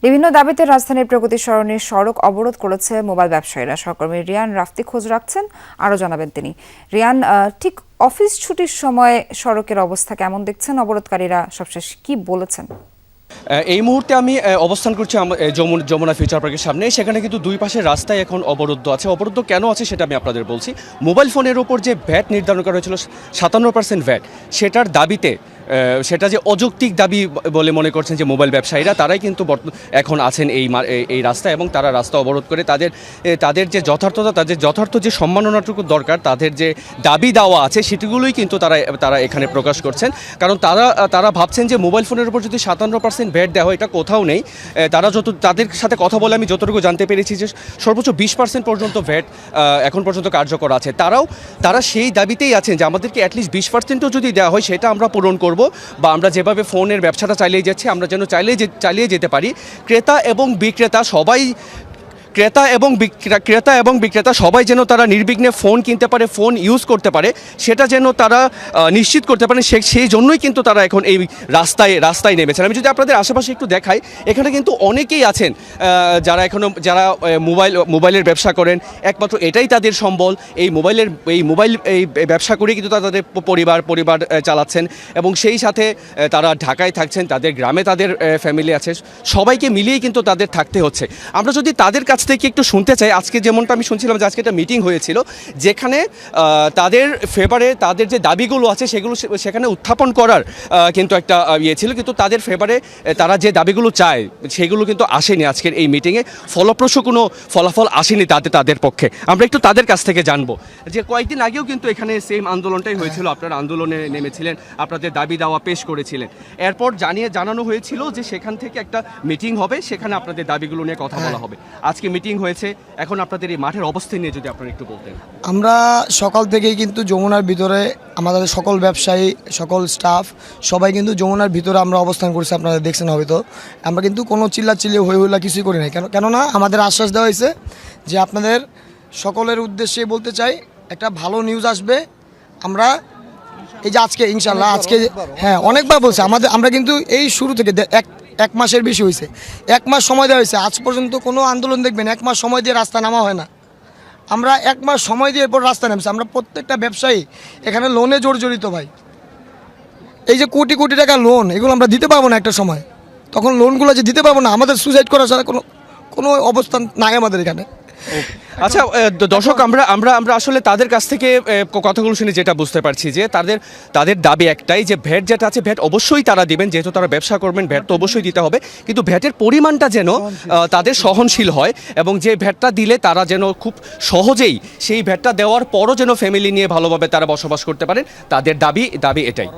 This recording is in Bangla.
বিভিন্ন দাবিতে রাজধানীর প্রগতি সরণির সড়ক অবরোধ করেছে মোবাইল ব্যবসায়ীরা। সহকর্মী রিয়ান রাফতি খোঁজ রাখছেন, আরও জানাবেন তিনি। রিয়ান, ঠিক অফিস ছুটির সময় সড়কের অবস্থা কেমন দেখছেন? অবরোধকারীরা সবশেষ কি বলেছেন? এই মুহূর্তে আমি অবস্থান করছি যমুনা ফিউচার পার্কের সামনে। সেখানে কিন্তু দুই পাশের রাস্তায় এখন অবরুদ্ধ আছে। অবরুদ্ধ কেন আছে সেটা আমি আপনাদের বলছি। মোবাইল ফোনের ওপর যে ভ্যাট নির্ধারণ করা হয়েছিল 57% ভ্যাট, সেটার দাবিতে, সেটা যে অযৌক্তিক দাবি বলে মনে করছেন যে মোবাইল ব্যবসায়ীরা, তারাই কিন্তু এখন আছেন এই রাস্তায় এবং তারা রাস্তা অবরোধ করে তাদের যে যথার্থতা, তাদের যথার্থ যে সম্মাননাটুকু দরকার, তাদের যে দাবি দেওয়া আছে সেটিগুলোই কিন্তু তারা এখানে প্রকাশ করছেন। কারণ তারা ভাবছেন যে মোবাইল ফোনের উপর যদি 57% ভ্যাট দেওয়া হয়, এটা কোথাও নেই। তাদের সাথে কথা বলে আমি যতটুকু জানতে পেরেছি যে সর্বোচ্চ 20% পর্যন্ত ভ্যাট এখন পর্যন্ত কার্যকর আছে। তারা সেই দাবিতেই আছেন যে আমাদেরকে অ্যাটলিস্ট 20%ও যদি দেওয়া হয় সেটা আমরা পূরণ করব, বা আমরা যেভাবে ফোনের ব্যবসাটা চালিয়ে যাচ্ছি আমরা যেন চালিয়ে যেতে পারি। ক্রেতা এবং বিক্রেতা সবাই যেন তারা নির্বিঘ্নে ফোন কিনতে পারে, ফোন ইউজ করতে পারে, সেটা যেন তারা নিশ্চিত করতে পারে। সেই জন্যই কিন্তু তারা এখন এই রাস্তায় নেমেছেন। আমি যদি আপনাদের আশেপাশে একটু দেখাই, এখানে কিন্তু অনেকেই আছেন যারা মোবাইলের ব্যবসা করেন। একমাত্র এটাই তাদের সম্বল। এই মোবাইল ব্যবসা করে কিন্তু তাদের পরিবার চালাচ্ছেন এবং সেই সাথে তারা ঢাকায় থাকছেন, তাদের গ্রামে তাদের ফ্যামিলি আছে, সবাইকে মিলিয়েই কিন্তু তাদের থাকতে হচ্ছে। আমরা যদি তাদের কাছ থেকে একটু শুনতে চাই, আজকে যেমনটা আমি শুনছিলাম যে আজকে একটা মিটিং হয়েছিল যেখানে তাদের ফেভারে তাদের যে দাবিগুলো আছে সেগুলো সেখানে উত্থাপন করার কিন্তু একটা ছিল, কিন্তু তাদের ফেভারে তারা যে দাবিগুলো চায় সেগুলো কিন্তু আসেনি আজকের এই মিটিংয়ে। ফলপ্রসূ কোনো ফলাফল আসেনি তাদের পক্ষে। আমরা একটু তাদের কাছ থেকে জানবো যে কয়েকদিন আগেও কিন্তু এখানে সেম আন্দোলনটাই হয়েছিল, আপনারা আন্দোলনে নেমেছিলেন, আপনাদের দাবি দাওয়া পেশ করেছিলেন। এরপর জানানো হয়েছিল যে সেখান থেকে একটা মিটিং হবে, সেখানে আপনাদের দাবিগুলো নিয়ে কথা বলা হবে। আজকে মিটিং হয়েছে, এখন আপনাদের এই মাঠের অবস্থা নিয়ে যদি আপনারা একটু বলতেন। আমরা সকাল থেকেই কিন্তু যমুনার ভিতরে আমাদের সকল ব্যবসায়ী, সকল স্টাফ সবাই কিন্তু যমুনার ভিতরে আমরা অবস্থান করছি। আপনারা দেখছেন হয়তো আমরা কিন্তু কোনো চিল্লাচিল্লি হইলা কিছুই করি নাই। কেননা আমাদের আশ্বাস দেওয়া হয়েছে যে আপনাদের সকলের উদ্দেশ্যে বলতে চাই, একটা ভালো নিউজ আসবে। আমরা এই যে আজকে ইনশাল্লাহ অনেকবার বলছে আমরা কিন্তু এই শুরু থেকে এক মাসের বেশি হয়েছে, 1 মাস সময় দেওয়া হয়েছে। আজ পর্যন্ত কোনো আন্দোলন দেখবেন 1 মাস সময় দিয়ে রাস্তা নামা হয় না। আমরা 1 মাস সময় দিয়ে এরপর রাস্তা নামছি। আমরা প্রত্যেকটা ব্যবসায়ী এখানে লোনে জড়িত ভাই। এই যে কোটি কোটি টাকা লোন, এগুলো আমরা দিতে পারবো না একটা সময়। তখন লোনগুলো যে দিতে পারবো না, আমাদের সুসাইড করা ছাড়া কোনো অবস্থান নাই আমাদের এখানে। আচ্ছা দর্শক, আমরা আসলে তাদের কাছ থেকে কথাগুলো শুনে যেটা বুঝতে পারছি যে তাদের দাবি একটাই, যে ভ্যাট যেটা আছে ভ্যাট অবশ্যই তারা দিবেন, যেহেতু তারা ব্যবসা করবেন ভ্যাট তো অবশ্যই দিতে হবে, কিন্তু ভ্যাটের পরিমাণটা যেন তাদের সহনশীল হয় এবং যে ভ্যাটটা দিলে তারা যেন খুব সহজেই সেই ভ্যাটটা দেওয়ার পরও যেন ফ্যামিলি নিয়ে ভালোভাবে তারা বসবাস করতে পারেন। তাদের দাবি এটাই।